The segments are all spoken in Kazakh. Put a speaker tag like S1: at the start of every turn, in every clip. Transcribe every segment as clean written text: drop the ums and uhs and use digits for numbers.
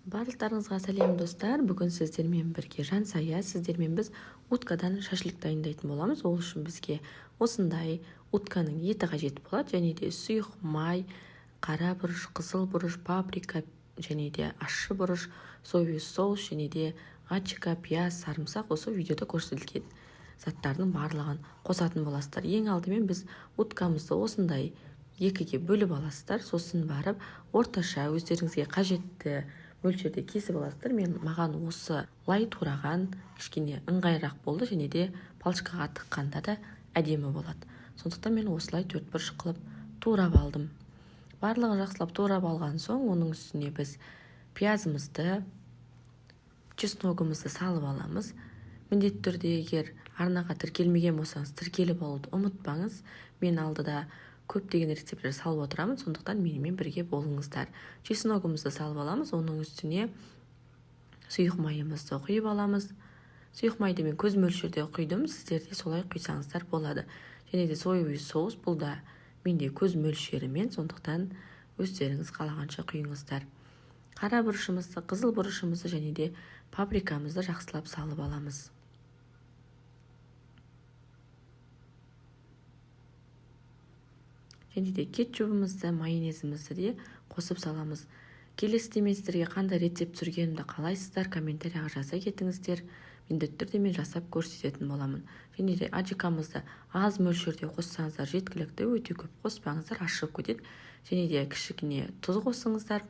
S1: Барлықтарыңызға сәлем достар. Бүгін сіздермен бірге жансая сіздермен біз уткадан шашлык дайындайтын боламыз. Ол үшін бізге осындай утканың еті қажет болады, және де сұйық май, қара бұрыш, қызыл бұрыш, паприка, және де ащы бұрыш, соевый соус, және де ачика, пияз, сарымсақ. Осы видеода көрсетілген заттардың барлығын қосатын боласыздар. Ең алдымен біз уткамызды осындай екіге бөліп аласыздар, сосын барып орташа өздеріңізге қажетті мөлшерде кесіп аласыздар. Маған осы лай тураған кішкене ыңғайырақ болды, және де палчкаға тыққанда да әдемі болады. Сондықтан мен осылай төрт бұрыш қылып турап алдым. Барлығын жақсылап турап алған соң, оның үстіне біз пиязымызды, чесногымызды салып аламыз. Міндетті түрде егер арнаға тіркелмеген болсаңыз, тіркеліп алуды ұмытпаңыз. Мен алдыда көптеген рецепттер салып отырамын, сондықтан менімен бірге болыңыздар. Чесногымызды салып аламыз, оның үстіне сұйық майымызды құйып аламыз. Сұйық майды мен көз мөлшерде құйдым, сіздерде солай құйсаңыздар болады. Және де соевый соус, бұл да менде көз мөлшерімен, сондықтан өздеріңіз қалағанша құйыңыздар. Қара бұрышымызды, қызыл бұрышымызды және де паприкамызды жақсылап салып аламыз. Және де кетчупымызды, майонезімізді де қосып саламыз. Келесіде мен сіздерге қандай рецепт түсіргенімді қалайсыздар, комментарияға жаза кетіңіздер. Міндетті түрде мен жасап көрсететін боламын. Және де ачикамызды аз мөлшерде қоссаңыздар жеткілікті, өте көп қоспаңыздар, ашып кетеді. Және де кішігіне тұз қосыңыздар.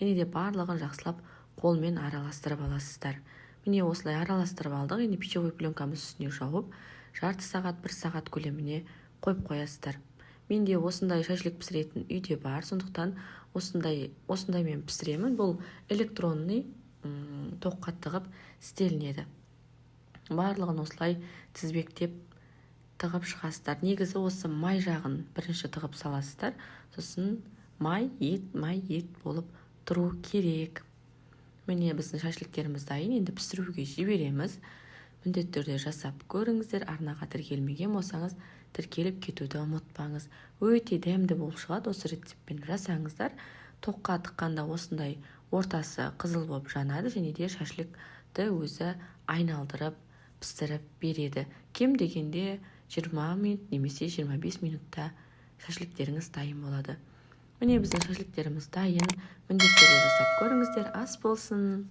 S1: Және де барлығын жақсылап қолмен араластырып аласыздар. Міне осылай араластырып алдық. Енді пищевой пленкамыз үстіне жауып, жарты сағат, 1 сағат көлеміне қойып қоясыздар. Менде осындай шашлык пісіретін үйде бар, сондықтан осындай мен пісіремін. Бұл электронный тоққа тығып істелінеді. Барлығын осылай тізбектеп тығып шығасыздар. Негізі осы май жағын бірінші тығып саласыздар. Сосын май ет болып тұру керек. Міне біздің шашлыктеріміз дайын, енді пісіруге жібереміз. Міндетті түрде жасап көріңіздер. Арнаға тіркелмеген болсаңыз, тіркеліп кетуді ұмытпаңыз. Өте дәмді болып шығады, осы рецептпен жасаңыздар. Тоққа тыққанда осындай ортасы қызыл болып жанады, және де шашлыкты өзі айналдырып пісіріп береді. Кем дегенде 20 минут немесе 25 минутта шашлыктеріңіз дайын болады. Міне біздің шашлыктеріміз дайын. Міндетті түрде жасап көріңіздер. Ас болсын.